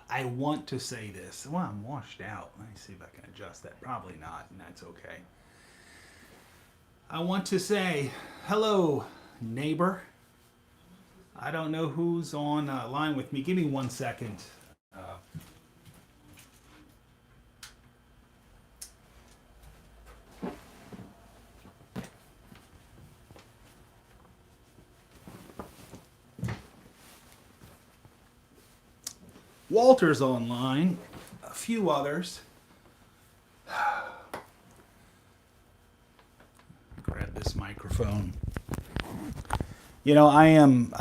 I want to say this. Well, I'm washed out. Let me see if I can adjust that. Probably not, and that's okay. I want to say hello, neighbor. I don't know who's on line with me. Give me 1 second. Walter's online. A few others. Grab this microphone. You know, I am.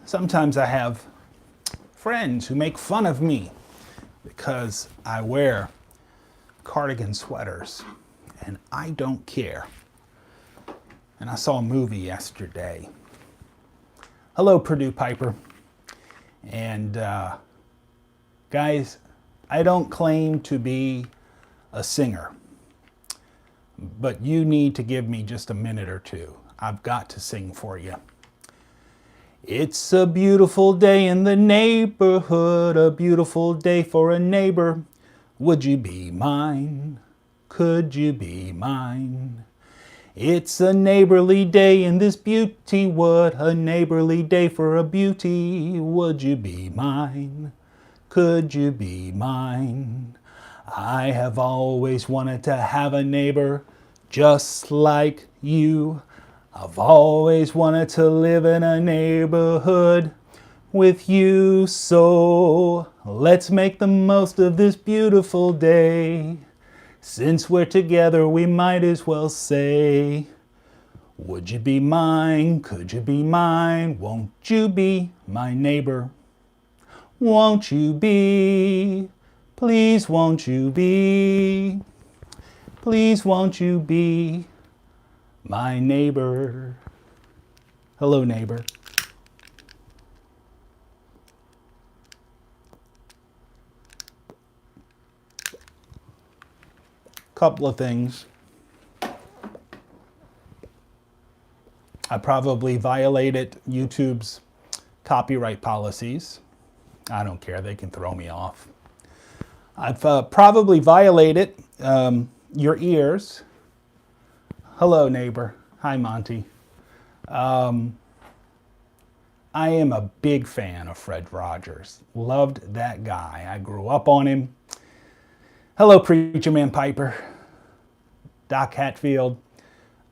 Sometimes I have friends who make fun of me because I wear cardigan sweaters, and I don't care. And I saw a movie yesterday. Hello, Purdue Piper. And guys, I don't claim to be a singer, but you need to give me just a minute or two. I've got to sing for you. It's a beautiful day in the neighborhood, a beautiful day for a neighbor. Would you be mine? Could you be mine? It's a neighborly day in this beauty wood, a neighborly day for a beauty. Would you be mine? Could you be mine? I have always wanted to have a neighbor just like you. I've always wanted to live in a neighborhood with you. So let's make the most of this beautiful day. Since we're together, we might as well say, would you be mine? Could you be mine? Won't you be my neighbor? Won't you be? Please won't you be? Please won't you be my neighbor? Hello, neighbor. Couple of things. I probably violated YouTube's copyright policies. I don't care, they can throw me off. I've probably violated your ears. Hello, neighbor. Hi, Monty. I am a big fan of Fred Rogers. Loved that guy. I grew up on him. Hello, Preacher Man Piper. Doc Hatfield.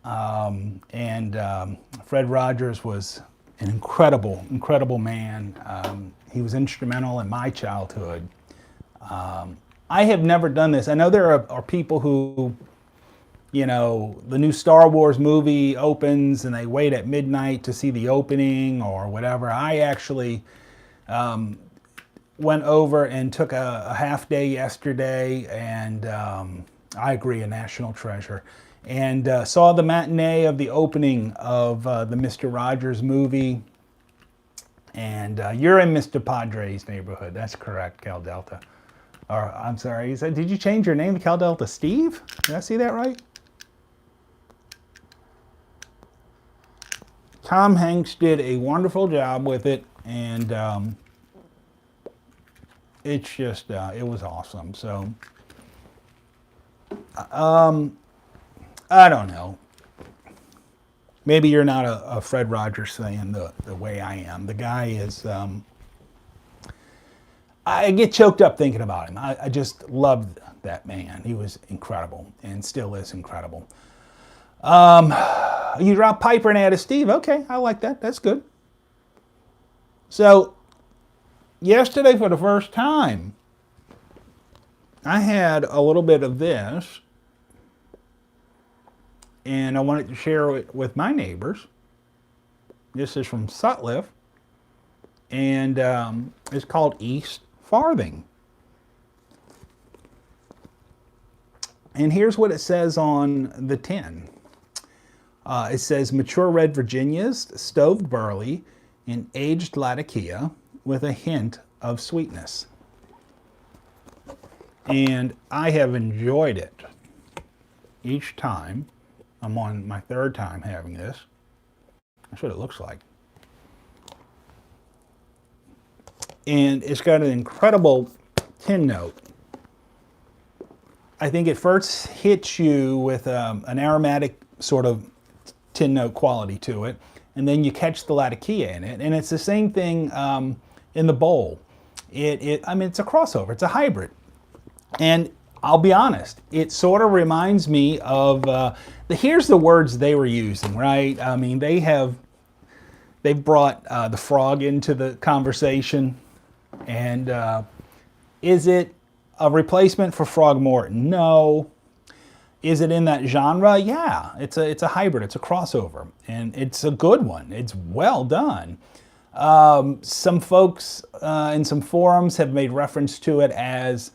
Fred Rogers was an incredible, incredible man. He was instrumental in my childhood. I have never done this. I know there are people who, you know, the new Star Wars movie opens and they wait at midnight to see the opening or whatever. I actually went over and took a half day yesterday, and I agree, a national treasure. And saw the matinee of the opening of the Mr. Rogers movie. And you're in Mr. Padre's neighborhood. That's correct, Cal Delta. Or I'm sorry, he said, did you change your name to Cal Delta Steve? Did I see that right? Tom Hanks did a wonderful job with it, and it's just, it was awesome. So, I don't know. Maybe you're not a Fred Rogers fan the way I am. The guy is, I get choked up thinking about him. I just loved that man. He was incredible and still is incredible. You dropped Piper and added Steve. Okay, I like that. That's good. So, yesterday for the first time, I had a little bit of this, and I wanted to share it with my neighbors. This is from Sutliff, and it's called Eastfarthing. And here's what it says on the tin. It says mature red Virginias, stoved barley, and aged Latakia with a hint of sweetness. And I have enjoyed it each time. I'm on my third time having this. That's what it looks like. and it's got an incredible tin note. I think it first hits you with an aromatic sort of tin note quality to it, and then you catch the Latakia in it, and it's the same thing in the bowl. I mean, it's a crossover, it's a hybrid, and I'll be honest, it sort of reminds me of here's the words they were using, right? I mean, they've brought the frog into the conversation, and is it a replacement for Frogmorton? No. Is it in that genre? Yeah, it's a hybrid, it's a crossover, and it's a good one. It's well done. Some folks in some forums have made reference to it as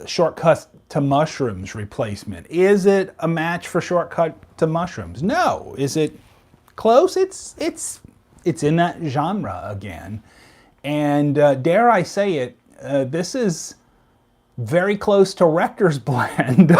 Shortcut to Mushrooms replacement. Is it a match for Shortcut to Mushrooms? No. Is it close? It's in that genre again, and dare I say it, this is very close to Rector's Blend,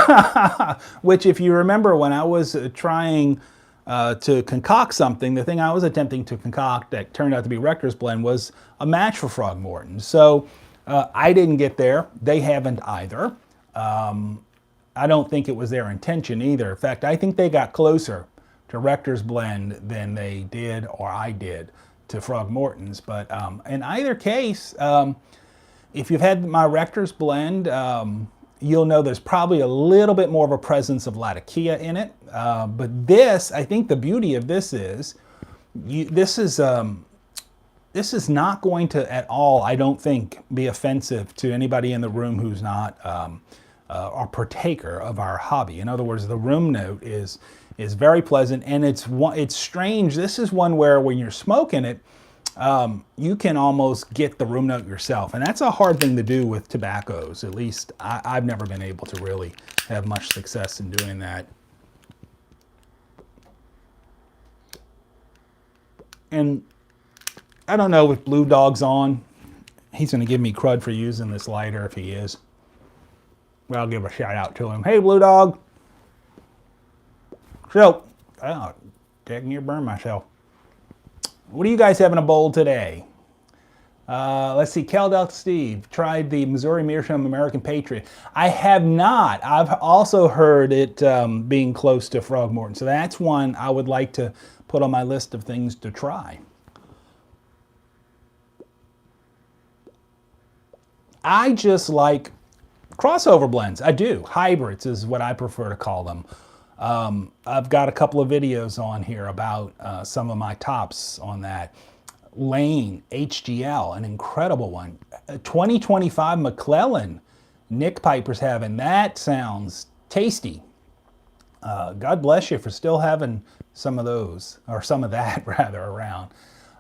which, if you remember, when I was trying to concoct something, the thing I was attempting to concoct that turned out to be Rector's Blend was a match for Frogmorton. So I didn't get there. They haven't either. I don't think it was their intention either. In fact, I think they got closer to Rector's Blend than they did, or I did, to Frogmorton's. But in either case, if you've had my Rector's Blend, you'll know there's probably a little bit more of a presence of Latakia in it. But this, I think the beauty of this is, this is not going to at all, I don't think, be offensive to anybody in the room who's not a partaker of our hobby. In other words, the room note is very pleasant, and it's strange. This is one where when you're smoking it, you can almost get the room note yourself, and that's a hard thing to do with tobaccos. At least I've never been able to really have much success in doing that. And I don't know if Blue Dog's on. He's going to give me crud for using this lighter if he is. Well, I'll give a shout out to him. Hey, Blue Dog. So, taking your burn myself. What do you guys have in a bowl today? Let's see, Cal Delta Steve tried the Missouri Meerschaum American Patriot. I have not. I've also heard it being close to Frogmorton. So that's one I would like to put on my list of things to try. I just like crossover blends. I do. Hybrids is what I prefer to call them. I've got a couple of videos on here about some of my tops on that. Lane HGL, an incredible one. 2025 McClellan, Nick Piper's having. That sounds tasty. God bless you for still having some of those, or some of that rather, around.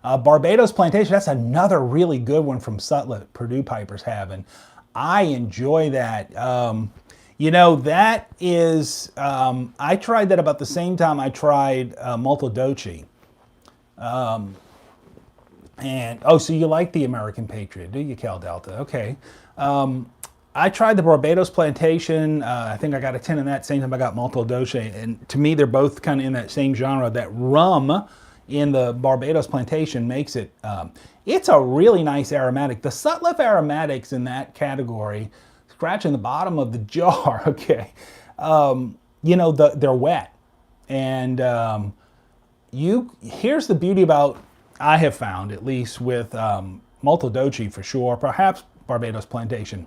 Barbados Plantation, that's another really good one from Sutliff, Purdue Piper's having. I enjoy that. You know, that is, I tried that about the same time I tried Molto Dolce. And, oh, so you like the American Patriot, do you, Cal Delta? Okay. I tried the Barbados Plantation. I think I got a 10 in that, same time I got Molto Dolce. And to me, they're both kind of in that same genre. That rum in the Barbados Plantation makes it, it's a really nice aromatic. The Sutliff aromatics in that category, scratching the bottom of the jar, okay, you know, they're wet. And here's the beauty about, I have found, at least with Molto Dolce for sure, perhaps Barbados Plantation.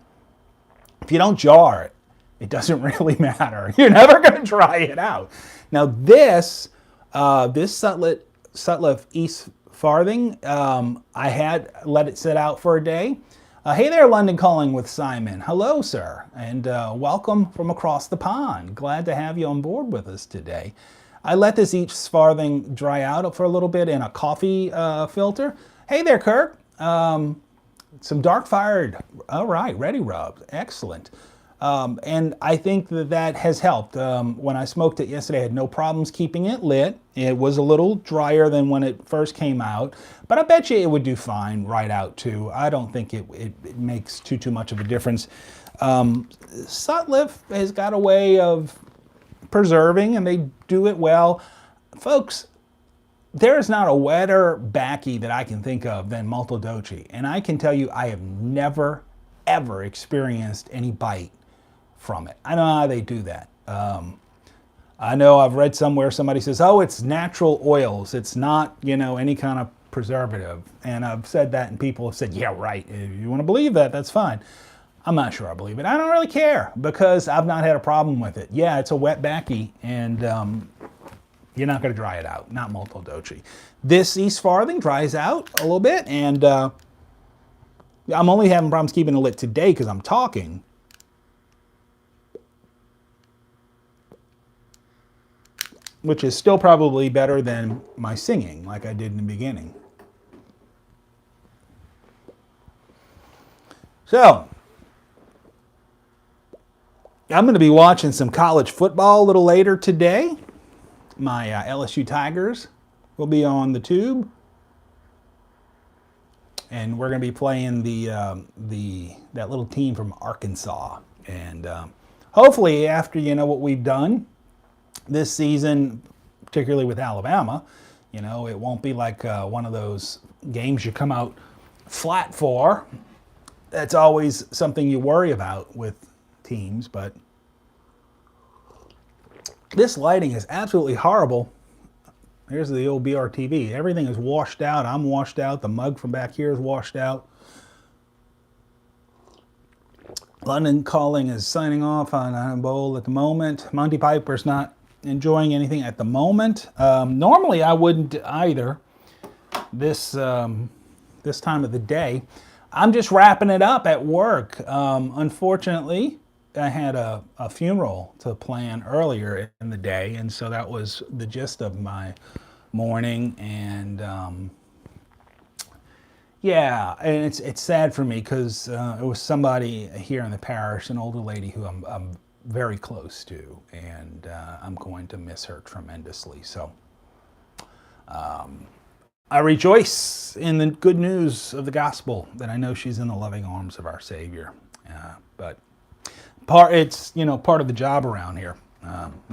If you don't jar it, it doesn't really matter. You're never going to try it out. Now this Sutliff Eastfarthing, I had let it sit out for a day. Hey there, London Calling with Simon. Hello, sir, and welcome from across the pond. Glad to have you on board with us today. I let this Eastfarthing dry out for a little bit in a coffee filter. Hey there, Kirk. Some dark fired. All right, ready rubbed. Excellent. And I think that has helped. When I smoked it yesterday, I had no problems keeping it lit. It was a little drier than when it first came out, but I bet you it would do fine right out too. I don't think it makes too much of a difference. Sutliff has got a way of preserving, and they do it well. Folks, there is not a wetter backy that I can think of than molto dolce. And I can tell you, I have never, ever experienced any bite from it. I don't know how they do that. I know I've read somewhere somebody says, oh, it's natural oils. It's not, any kind of preservative. And I've said that and people have said, yeah, right. If you want to believe that, that's fine. I'm not sure I believe it. I don't really care because I've not had a problem with it. Yeah, it's a wet backy and you're not going to dry it out. Not molto dolce. This Eastfarthing dries out a little bit and I'm only having problems keeping it lit today because I'm talking. Which is still probably better than my singing like I did in the beginning. So, I'm going to be watching some college football a little later today. My LSU Tigers will be on the tube. And we're going to be playing that little team from Arkansas. And hopefully after what we've done this season, particularly with Alabama, it won't be like one of those games you come out flat for. That's always something you worry about with teams, but this lighting is absolutely horrible. Here's the old BRTV. Everything is washed out. I'm washed out. The mug from back here is washed out. London Calling is signing off on Bowl at the moment. Monty Piper's not enjoying anything at the moment. Normally I wouldn't either this time of the day. I'm just wrapping it up at work. Unfortunately, I had a funeral to plan earlier in the day, and so that was the gist of my morning. And yeah, and it's sad for me because it was somebody here in the parish, an older lady who I'm very close to, and I'm going to miss her tremendously. So I rejoice in the good news of the gospel that I know she's in the loving arms of our Savior. But it's part of the job around here.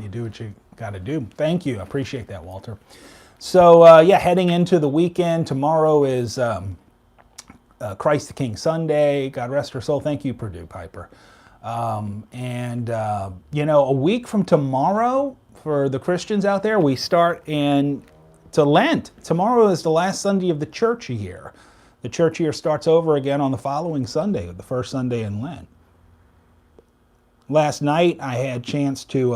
You do what you got to do. Thank you. I appreciate that, Walter. So yeah, heading into the weekend. Tomorrow is Christ the King Sunday. God rest her soul. Thank you, Purdue Piper. A week from tomorrow, for the Christians out there, we start to Lent. Tomorrow is the last Sunday of the church year. The church year starts over again on the following Sunday, the first Sunday in Lent. Last night, I had a chance to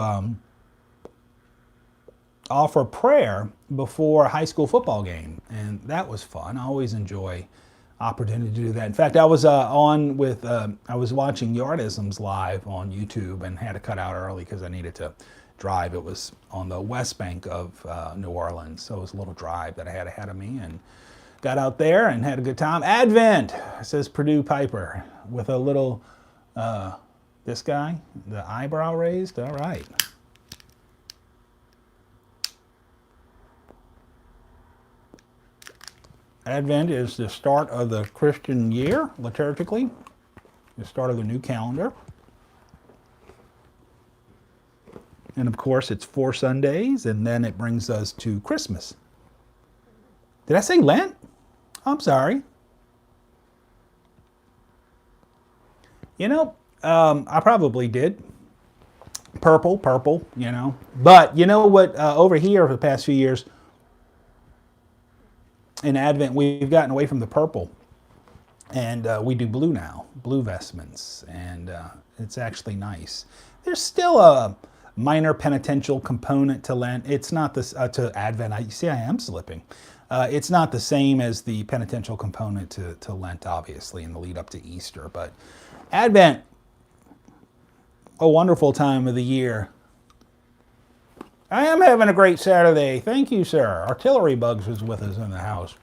offer prayer before a high school football game, and that was fun. I always enjoy opportunity to do that. In fact, I was I was watching Yardisms live on YouTube and had to cut out early because I needed to drive. It was on the west bank of New Orleans, so it was a little drive that I had ahead of me, and got out there and had a good time. Advent, says Purdue Piper, with a little, this guy, the eyebrow raised. All right. Advent is the start of the Christian year, liturgically, the start of the new calendar. And of course, it's 4 Sundays, and then it brings us to Christmas. Did I say Lent? I'm sorry. I probably did. Purple, But you know what, over here for the past few years, in Advent, we've gotten away from the purple, and we do blue now, blue vestments, and it's actually nice. There's still a minor penitential component to Lent. It's not this to Advent. You see, I am slipping. It's not the same as the penitential component to Lent, obviously, in the lead up to Easter. But Advent, a wonderful time of the year. I am having a great Saturday. Thank you, sir. Artillery Bugs was with us in the house.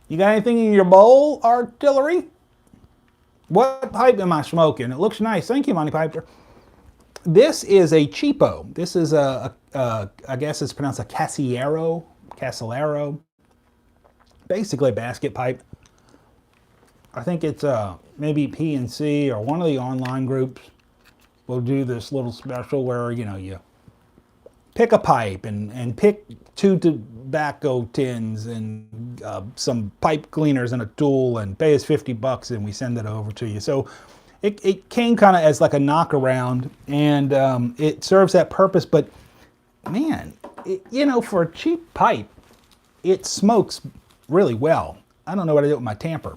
You got anything in your bowl, Artillery? What pipe am I smoking? It looks nice. Thank you, Monty Piper. This is a cheapo. This is I guess it's pronounced a Casillero. Basically a basket pipe. I think it's maybe P&C or one of the online groups will do this little special where, you pick a pipe and pick 2 tobacco tins and some pipe cleaners and a tool and pay us $50 and we send it over to you. So it came kind of as like a knock around, and it serves that purpose. But man, for a cheap pipe, it smokes really well. I don't know what I did with my tamper.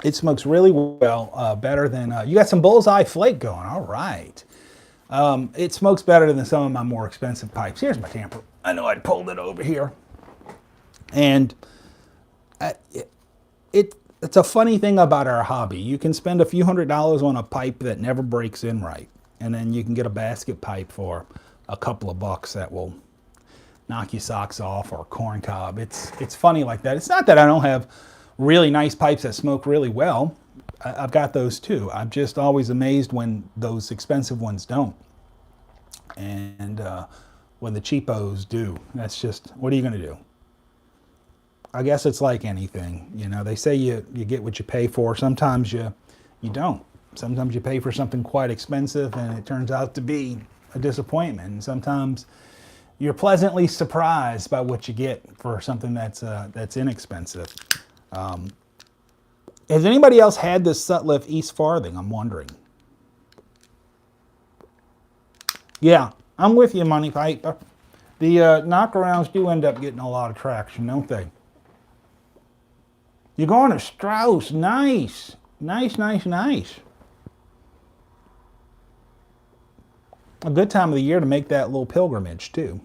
It smokes really well, better than, you got some Bullseye Flake going, all right. It smokes better than some of my more expensive pipes. Here's my tamper. I know I pulled it over here. And it's a funny thing about our hobby. You can spend a few $100s on a pipe that never breaks in right. And then you can get a basket pipe for a couple of bucks that will knock your socks off, or corn cob. It's funny like that. It's not that I don't have really nice pipes that smoke really well. I've got those too. I'm just always amazed when those expensive ones don't. And when the cheapos do. That's just, what are you going to do? I guess it's like anything. They say you get what you pay for. Sometimes you don't. Sometimes you pay for something quite expensive and it turns out to be a disappointment. And sometimes you're pleasantly surprised by what you get for something that's inexpensive. Has anybody else had this Sutliff Eastfarthing? I'm wondering. Yeah, I'm with you, Money Piper. The knockarounds do end up getting a lot of traction, don't they? You're going to Strauss. Nice. Nice, nice, nice. A good time of the year to make that little pilgrimage, too.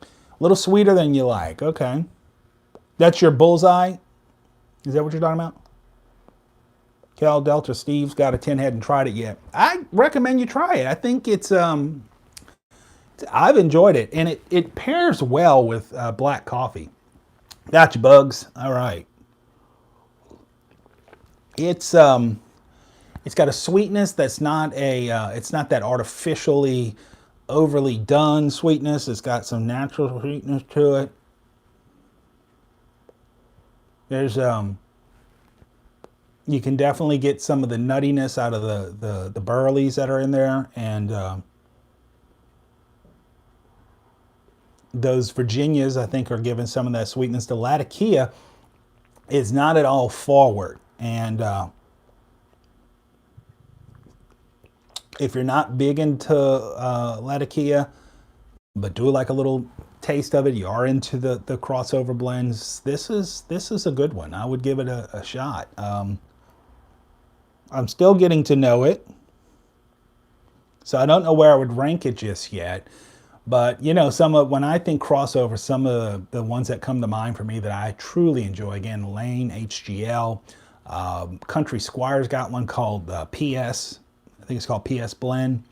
A little sweeter than you like. Okay. That's your Bullseye? Is that what you're talking about? Cal Delta Steve's got a tin head and tried it yet. I recommend you try it. I think it's, I've enjoyed it. And it pairs well with black coffee. Gotcha, Bugs. All right. It's got a sweetness that's not it's not that artificially overly done sweetness. It's got some natural sweetness to it. There's you can definitely get some of the nuttiness out of the burleys that are in there, and those Virginias, I think, are giving some of that sweetness. The Latakia is not at all forward, and if you're not big into Latakia, but do like a little taste of it, you are into the crossover blends, this is a good one. I would give it a shot. I'm still getting to know it, so I don't know where I would rank it just yet. But when I think crossover, some of the ones that come to mind for me that I truly enjoy, again, Lane, HGL, Country Squire's got one called PS. I think it's called PS Blend,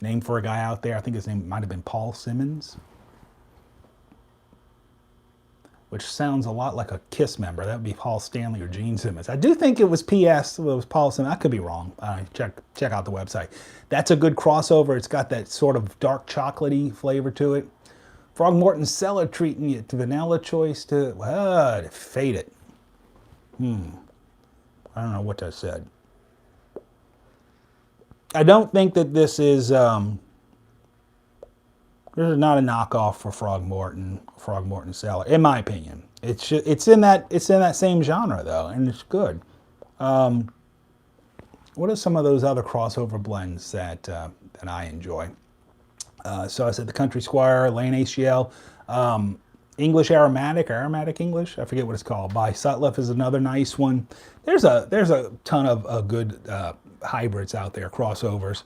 named for a guy out there. I think his name might have been Paul Simmons, which sounds a lot like a KISS member. That would be Paul Stanley or Gene Simmons. I do think it was PS. It was Paul Simmons. I could be wrong. Check out the website. That's a good crossover. It's got that sort of dark chocolatey flavor to it. Frogmorton Cellar treating you to vanilla choice to fade it. I don't know what that said. I don't think that this is not a knockoff for Frogmorton Cellar, in my opinion. It's in that same genre though, and it's good. What are some of those other crossover blends that I enjoy? So I said the Country Squire, Lane HGL, English Aromatic English, I forget what it's called, by Sutliff is another nice one. There's a ton of good hybrids out there, crossovers.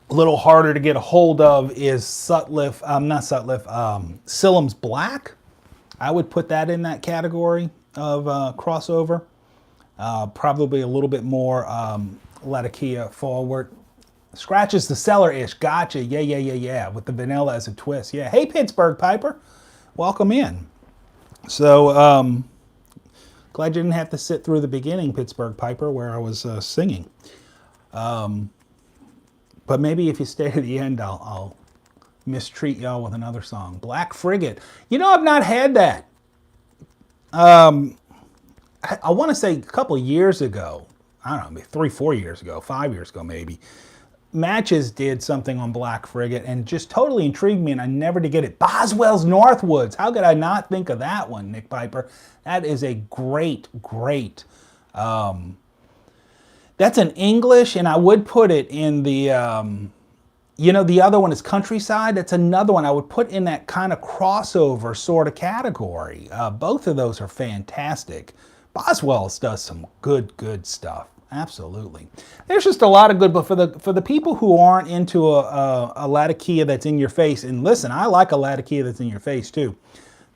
A little harder to get a hold of is Sutliff, Sillam's Black. I would put that in that category of crossover. Probably a little bit more Latakia forward. Scratches the cellar-ish. Gotcha. Yeah. With the vanilla as a twist. Yeah. Hey, Pittsburgh Piper. Welcome in. So, glad you didn't have to sit through the beginning, Pittsburgh Piper, where I was singing. But maybe if you stay to the end, I'll mistreat y'all with another song. Black Frigate. I've not had that. I want to say a couple years ago, I don't know, maybe 3-4 years ago, 5 years ago maybe, Matches did something on Black Frigate and just totally intrigued me, and I never did get it. Boswell's Northwoods. How could I not think of that one, Nick Piper? That is a great, great. That's an English, and I would put it in the. The other one is Countryside. That's another one I would put in that kind of crossover sort of category. Both of those are fantastic. Boswell's does some good stuff. Absolutely. There's just a lot of good, but for the people who aren't into a Latakia that's in your face, and listen, I like a Latakia that's in your face too.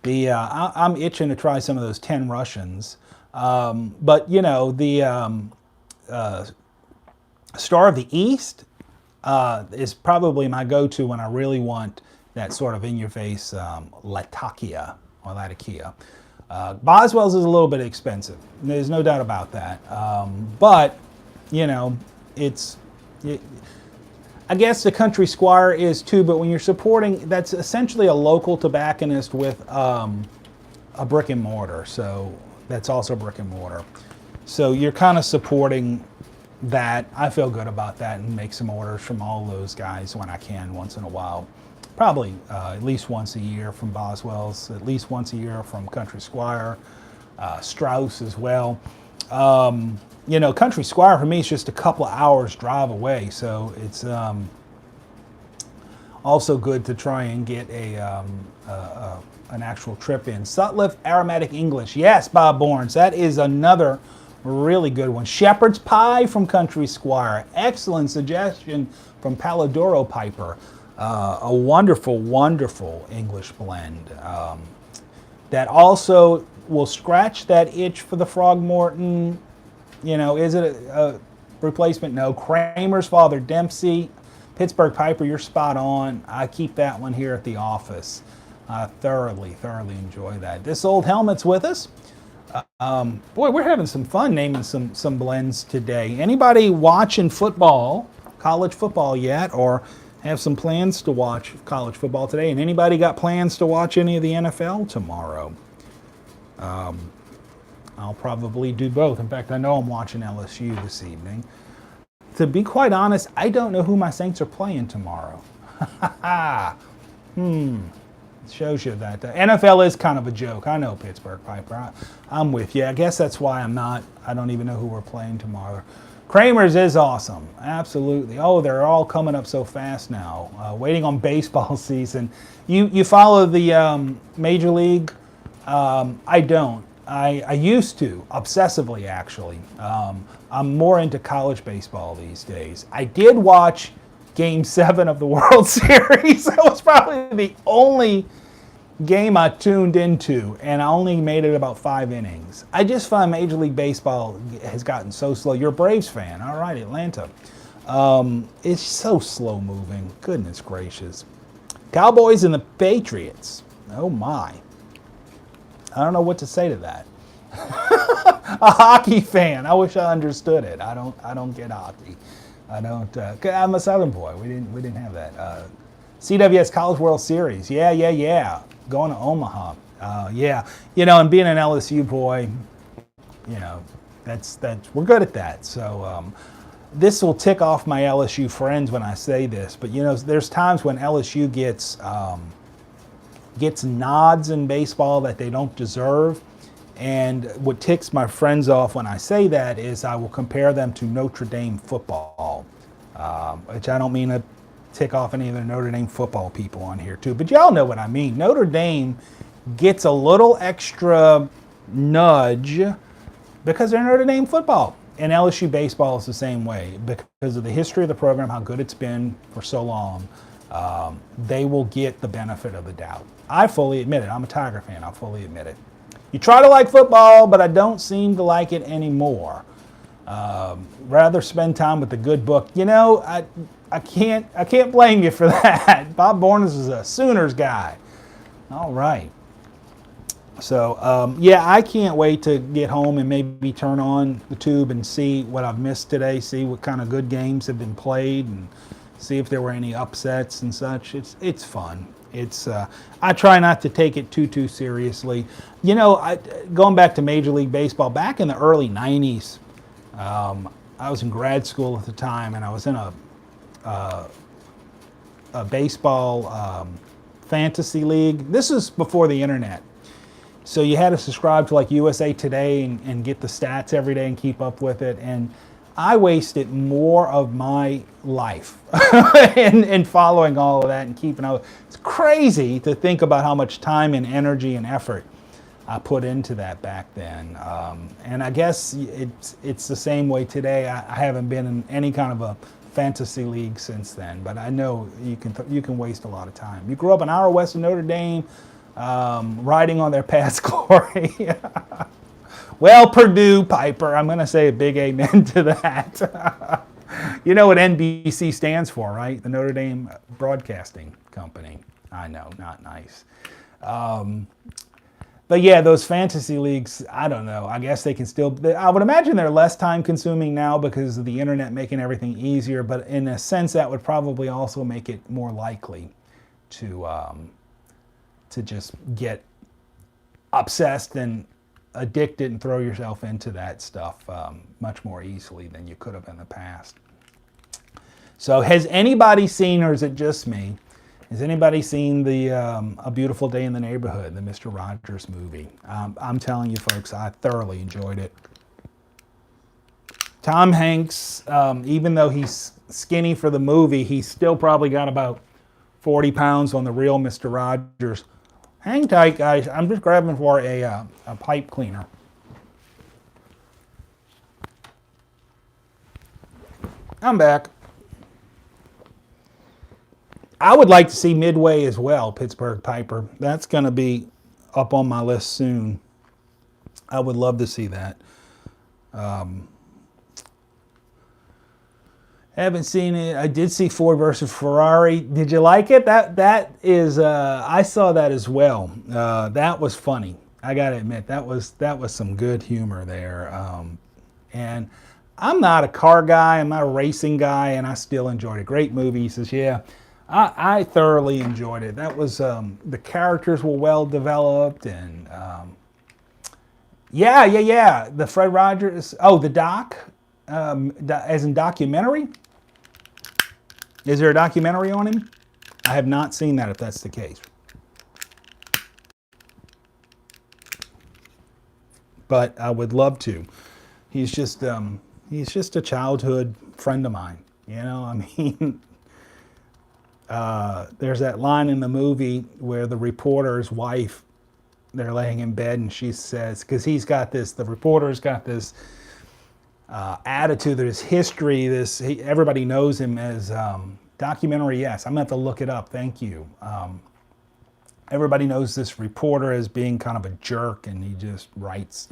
I'm itching to try some of those 10 Russians. But the Star of the East is probably my go-to when I really want that sort of in-your-face Latakia or Latakia. Boswell's is a little bit expensive. There's no doubt about that. But, I guess the Country Squire is too, but when you're supporting, that's essentially a local tobacconist with a brick and mortar. So that's also brick and mortar. So you're kind of supporting that. I feel good about that and make some orders from all those guys when I can once in a while. Probably at least once a year from Boswell's, at least once a year from Country Squire, Strauss as well. Country Squire for me is just a couple of hours drive away, so it's also good to try and get an actual trip in. Sutliff Aromatic English, yes, Bob Bournes, that is another really good one. Shepherd's Pie from Country Squire, excellent suggestion from Palladoro Piper. A wonderful, wonderful English blend that also will scratch that itch for the Frogmorton. Is it a replacement? No. Kramer's Father Dempsey, Pittsburgh Piper, you're spot on. I keep that one here at the office. I thoroughly enjoy that. This Old Helmet's with us. Boy, we're having some fun naming some blends today. Anybody watching football, college football yet, or have some plans to watch college football today? And anybody got plans to watch any of the NFL tomorrow? I'll probably do both. In fact, I know I'm watching LSU this evening. To be quite honest, I don't know who my Saints are playing tomorrow. It shows you that the NFL is kind of a joke. I know, Pittsburgh Piper. I'm with you. I guess that's why I don't even know who we're playing tomorrow. Kramer's is awesome. Absolutely. Oh, they're all coming up so fast now. Waiting on baseball season. You follow the Major League? I don't. I used to, obsessively actually. I'm more into college baseball these days. I did watch Game 7 of the World Series. That was probably the only game I tuned into, and I only made it about 5 innings. I just find Major League Baseball has gotten so slow. You're a Braves fan. All right, Atlanta. It's so slow moving. Goodness gracious. Cowboys and the Patriots. Oh my. I don't know what to say to that. A hockey fan. I wish I understood it. I don't get hockey. I don't. I'm a Southern boy. We didn't have that. CWS College World Series. Yeah. Going to Omaha. Yeah. And being an LSU boy, that's we're good at that. So this will tick off my LSU friends when I say this, but there's times when LSU gets nods in baseball that they don't deserve. And what ticks my friends off when I say that is I will compare them to Notre Dame football, which I don't mean to tick off any of the Notre Dame football people on here too, but y'all know what I mean. Notre Dame gets a little extra nudge because they're Notre Dame football. And LSU baseball is the same way because of the history of the program, how good it's been for so long. They will get the benefit of the doubt. I fully admit it. I'm a Tiger fan. I'll fully admit it. You try to like football, but I don't seem to like it anymore. Rather spend time with the good book. I can't blame you for that. Bob Bournes is a Sooners guy. All right. So, I can't wait to get home and maybe turn on the tube and see what I've missed today, see what kind of good games have been played, and see if there were any upsets and such. It's fun. I try not to take it too seriously. Going back to Major League Baseball, back in the early 90s, I was in grad school at the time, and I was in a a baseball fantasy league. This is before the internet. So you had to subscribe to like USA Today and get the stats every day and keep up with it. And I wasted more of my life in following all of that and keeping up. It's crazy to think about how much time and energy and effort I put into that back then. And I guess it's the same way today. I haven't been in any kind of a fantasy league since then, but I know you can waste a lot of time. You grew up an hour west of Notre Dame, riding on their past glory. Well, Purdue, Piper, I'm going to say a big amen to that. You know what NBC stands for, right? The Notre Dame Broadcasting Company. I know, not nice. But yeah, those fantasy leagues, I don't know. I guess they can still, I would imagine they're less time consuming now because of the internet making everything easier, but in a sense that would probably also make it more likely to just get obsessed and addicted and throw yourself into that stuff much more easily than you could have in the past. So has anybody seen, or is it just me, has anybody seen the A Beautiful Day in the Neighborhood, the Mr. Rogers movie? I'm telling you folks, I thoroughly enjoyed it. Tom Hanks, even though he's skinny for the movie, he's still probably got about 40 pounds on the real Mr. Rogers. Hang tight, guys. I'm just grabbing for a pipe cleaner. I'm back. I would like to see Midway as well, Pittsburgh Piper. That's going to be up on my list soon. I would love to see that. Haven't seen it. I did see Ford versus Ferrari. Did you like it? That is. I saw that as well. That was funny. I gotta admit that was some good humor there. And I'm not a car guy. I'm not a racing guy, and I still enjoyed it. Great movie. He says, yeah, I thoroughly enjoyed it. That was the characters were well developed, and yeah. The Fred Rogers. Oh, the doc, as in documentary. Is there a documentary on him? I have not seen that, if that's the case. But I would love to. He's just a childhood friend of mine. You know, I mean, there's that line in the movie where the reporter's wife, they're laying in bed and she says, because the reporter's got this attitude, there's history, everybody knows him as documentary, yes, I'm going to have to look it up, thank you. Everybody knows this reporter as being kind of a jerk, and he just writes,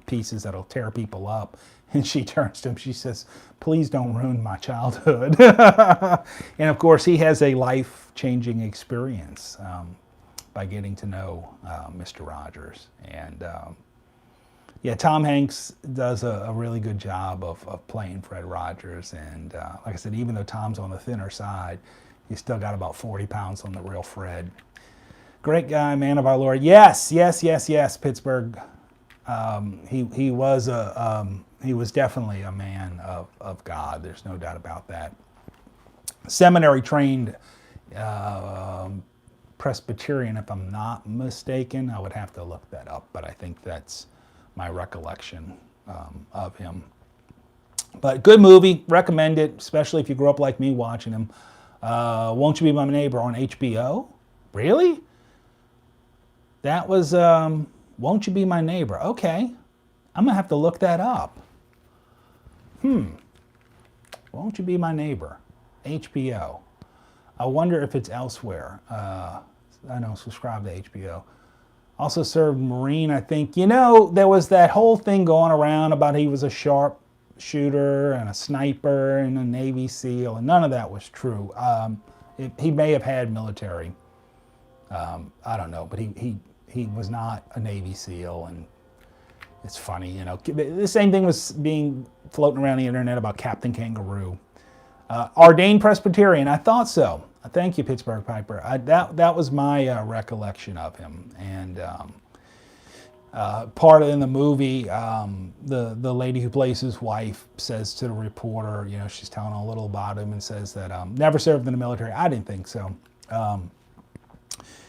pieces that'll tear people up. And she turns to him, she says, please don't ruin my childhood. And of course, he has a life-changing experience by getting to know Mr. Rogers. And yeah, Tom Hanks does a really good job of playing Fred Rogers. And like I said, even though Tom's on the thinner side, he's still got about 40 pounds on the real Fred. Great guy, man of our Lord. Yes, Pittsburgh. He was definitely a man of God. There's no doubt about that. Seminary trained Presbyterian, if I'm not mistaken. I would have to look that up, but I think that's my recollection of him. But good movie, recommend it, especially if you grew up like me watching him. Won't You Be My Neighbor on HBO? Really? That was Won't You Be My Neighbor? Okay, I'm gonna have to look that up. Won't You Be My Neighbor? HBO. I wonder if it's elsewhere. I don't subscribe to HBO. Also served Marine, I think. There was that whole thing going around about he was a sharp shooter and a sniper and a Navy SEAL, and none of that was true. He may have had military. I don't know, but he was not a Navy SEAL, and it's funny, The same thing was being floating around the internet about Captain Kangaroo. Ordained Presbyterian, I thought so. Thank you, Pittsburgh Piper. That was my recollection of him. And Part in the movie, the lady who plays his wife says to the reporter, you know, she's telling a little about him and says that never served in the military. I didn't think so.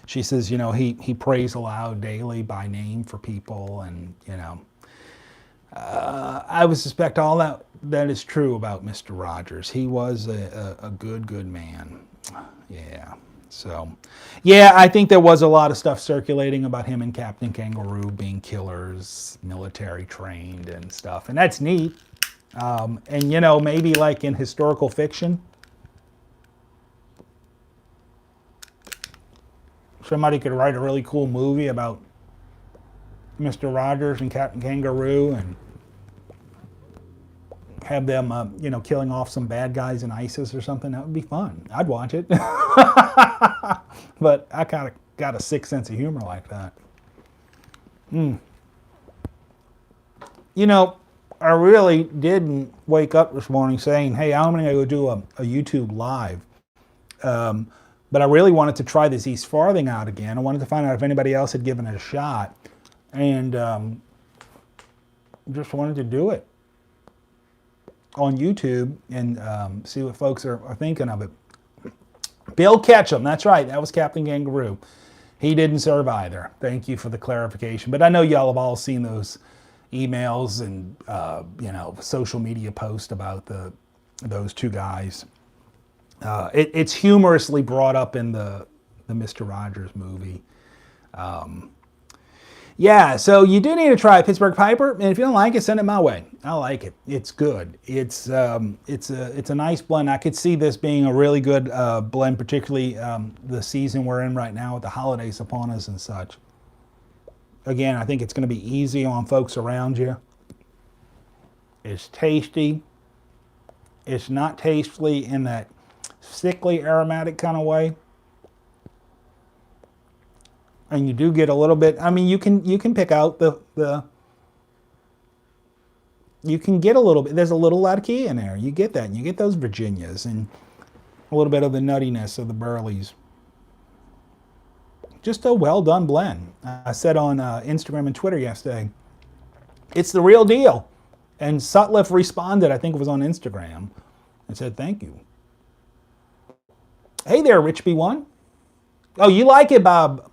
She says, you know, he prays aloud daily by name for people, and you know, I would suspect all that is true about Mr. Rogers. He was a good man. Yeah. So, yeah, I think there was a lot of stuff circulating about him and Captain Kangaroo being killers, military trained and stuff, and that's neat. And you know, maybe like in historical fiction, somebody could write a really cool movie about Mr. Rogers and Captain Kangaroo and have them, you know, killing off some bad guys in ISIS or something. That would be fun. I'd watch it. But I kind of got a sick sense of humor like that. You know, I really didn't wake up this morning saying, hey, I'm going to go do a YouTube live. But I really wanted to try this Eastfarthing out again. I wanted to find out if anybody else had given it a shot. And just wanted to do it on YouTube and see what folks are thinking of it. Bill Ketchum, that's right, that was Captain Kangaroo. He didn't serve either. Thank you for the clarification. But I know y'all have all seen those emails and you know, social media posts about those two guys. It's humorously brought up in the Mr. Rogers movie. Yeah, so you do need to try Pittsburgh Piper, and if you don't like it, send it my way. I like it. It's good. It's a nice blend. I could see this being a really good blend, particularly the season we're in right now with the holidays upon us and such. Again, I think it's going to be easy on folks around you. It's tasty. It's not tastefully in that sickly aromatic kind of way. And you do get a little bit, I mean, you can pick out you can get a little bit, there's a little latakia in there. You get that, and you get those Virginias and a little bit of the nuttiness of the Burleys. Just a well done blend. I said on Instagram and Twitter yesterday, it's the real deal. And Sutliff responded, I think it was on Instagram, and said, thank you. Hey there, Rich B1. Oh, you like it, Bob?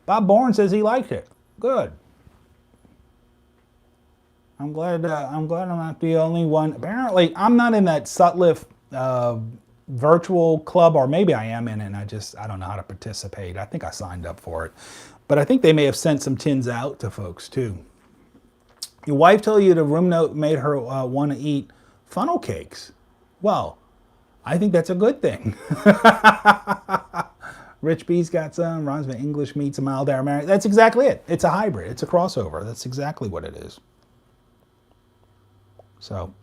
Bob Bourne says he liked it. Good. I'm glad I'm not the only one. Apparently, I'm not in that Sutliff virtual club, or maybe I am in it, and I don't know how to participate. I think I signed up for it. But I think they may have sent some tins out to folks, too. Your wife told you the room note made her want to eat funnel cakes. Well, I think that's a good thing. Rich B's got some, rhymes with English meets a mild aromatic. That's exactly it. It's a hybrid. It's a crossover. That's exactly what it is. So,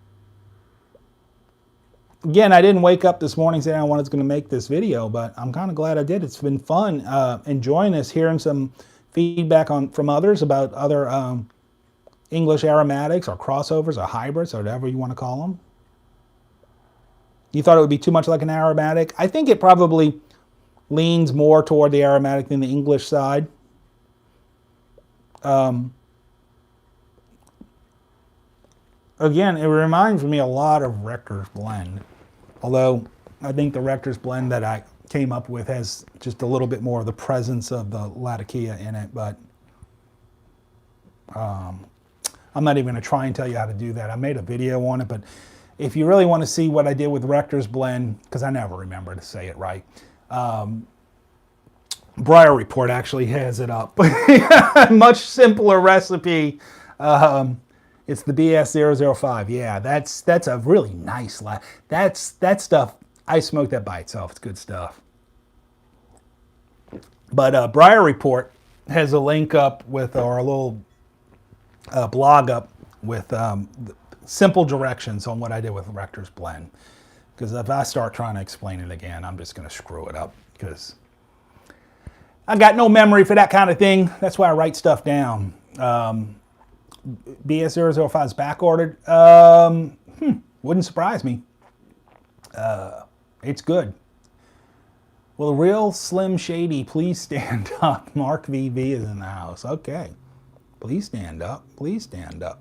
again, I didn't wake up this morning saying I was going to make this video, but I'm kind of glad I did. It's been fun enjoying this, hearing some feedback from others about other English aromatics or crossovers or hybrids or whatever you want to call them. You thought it would be too much like an aromatic? I think it probably leans more toward the aromatic than the English side. Again, it reminds me a lot of Rector's Blend. Although I think the Rector's Blend that I came up with has just a little bit more of the presence of the Latakia in it. But I'm not even going to try and tell you how to do that. I made a video on it. But if you really want to see what I did with Rector's Blend, because I never remember to say it right, Briar Report actually has it up. Much simpler recipe. It's the BS005. Yeah, that's a really nice that stuff. I smoked that by itself. It's good stuff. But Briar Report has a link up with, or a little blog up with simple directions on what I did with Rector's Blend. Because if I start trying to explain it again, I'm just going to screw it up. Because I got no memory for that kind of thing. That's why I write stuff down. BS005 is back ordered. Wouldn't surprise me. It's good. Will the real Slim Shady please stand up? Mark VV is in the house. Okay. Please stand up. Please stand up.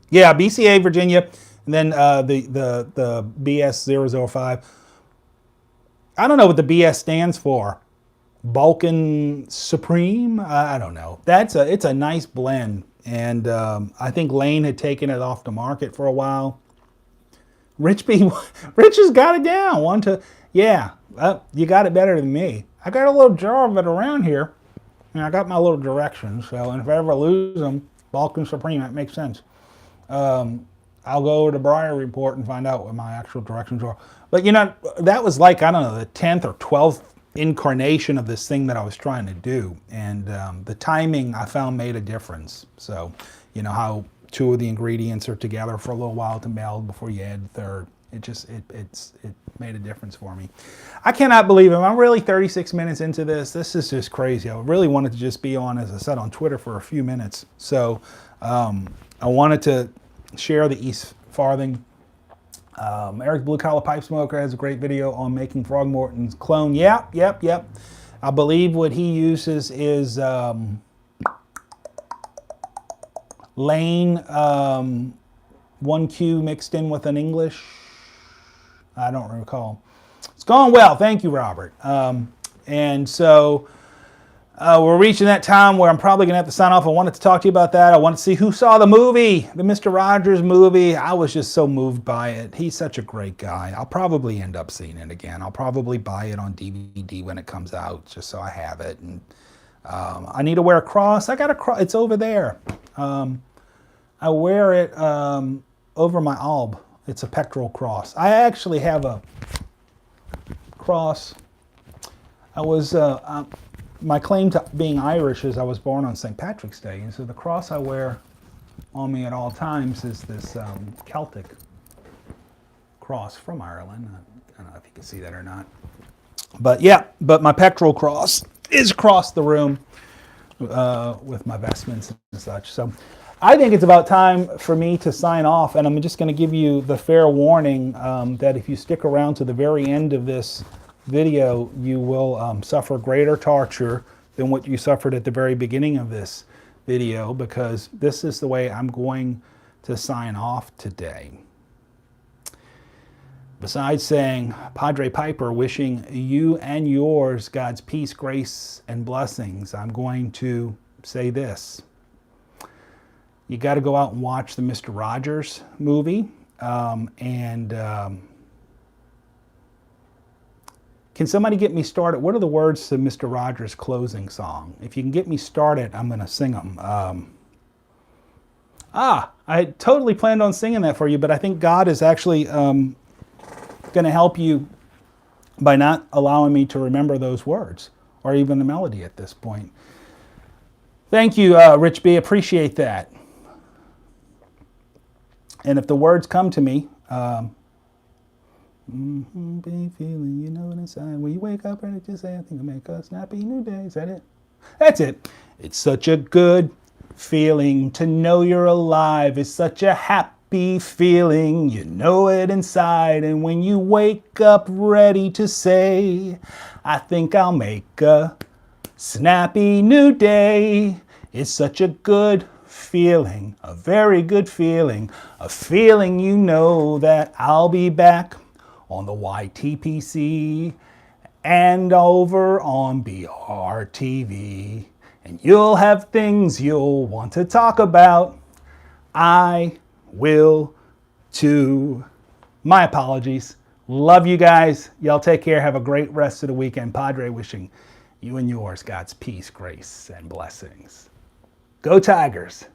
Yeah, BCA Virginia, and then the BS005. I don't know what the BS stands for. Balkan Supreme. I don't know. It's a nice blend, and I think Lane had taken it off the market for a while. Rich has got it down. Yeah, you got it better than me. I got a little jar of it around here, and I got my little directions. So, and if I ever lose them, Balkan Supreme, that makes sense. I'll go over to Briar Report and find out what my actual directions are. But that was like, I don't know, the 10th or 12th incarnation of this thing that I was trying to do. And the timing I found made a difference. So, how two of the ingredients are together for a little while to meld before you add the third. It made a difference for me. I cannot believe it. I'm really 36 minutes into this. This is just crazy. I really wanted to just be on, as I said, on Twitter for a few minutes. So I wanted to share the Eastfarthing. Eric Blue Collar Pipe Smoker has a great video on making Throgmorton's clone. Yep. I believe what he uses is Lane 1Q mixed in with an English. I don't recall. It's going well. Thank you, Robert. And so we're reaching that time where I'm probably going to have to sign off. I wanted to talk to you about that. I wanted to see who saw the movie, the Mr. Rogers movie. I was just so moved by it. He's such a great guy. I'll probably end up seeing it again. I'll probably buy it on DVD when it comes out, just so I have it. And I need to wear a cross. I got a cross. It's over there. I wear it over my alb. It's a pectoral cross. I actually have a cross. I was my claim to being Irish is I was born on St. Patrick's Day, and so the cross I wear on me at all times is this Celtic cross from Ireland. I don't know if you can see that or not. But yeah, my pectoral cross is across the room with my vestments and such. So I think it's about time for me to sign off, and I'm just going to give you the fair warning that if you stick around to the very end of this video, you will suffer greater torture than what you suffered at the very beginning of this video, because this is the way I'm going to sign off today. Besides saying, Padre Piper, wishing you and yours God's peace, grace, and blessings, I'm going to say this. You got to go out and watch the Mr. Rogers movie. Can somebody get me started? What are the words to Mr. Rogers' closing song? If you can get me started, I'm going to sing them. I totally planned on singing that for you, but I think God is actually going to help you by not allowing me to remember those words or even the melody at this point. Thank you, Rich B. Appreciate that. And if the words come to me, be feeling, you know it inside. When you wake up and just say, I think I'll make a snappy new day. Is that it? That's it. It's such a good feeling to know you're alive. It's such a happy feeling. You know it inside. And when you wake up ready to say, I think I'll make a snappy new day. It's such a good feeling, a very good feeling, a feeling you know that I'll be back on the YTPC and over on BR TV. And you'll have things you'll want to talk about. I will too. My apologies. Love you guys. Y'all take care. Have a great rest of the weekend. Padre wishing you and yours God's peace, grace, and blessings. Go Tigers.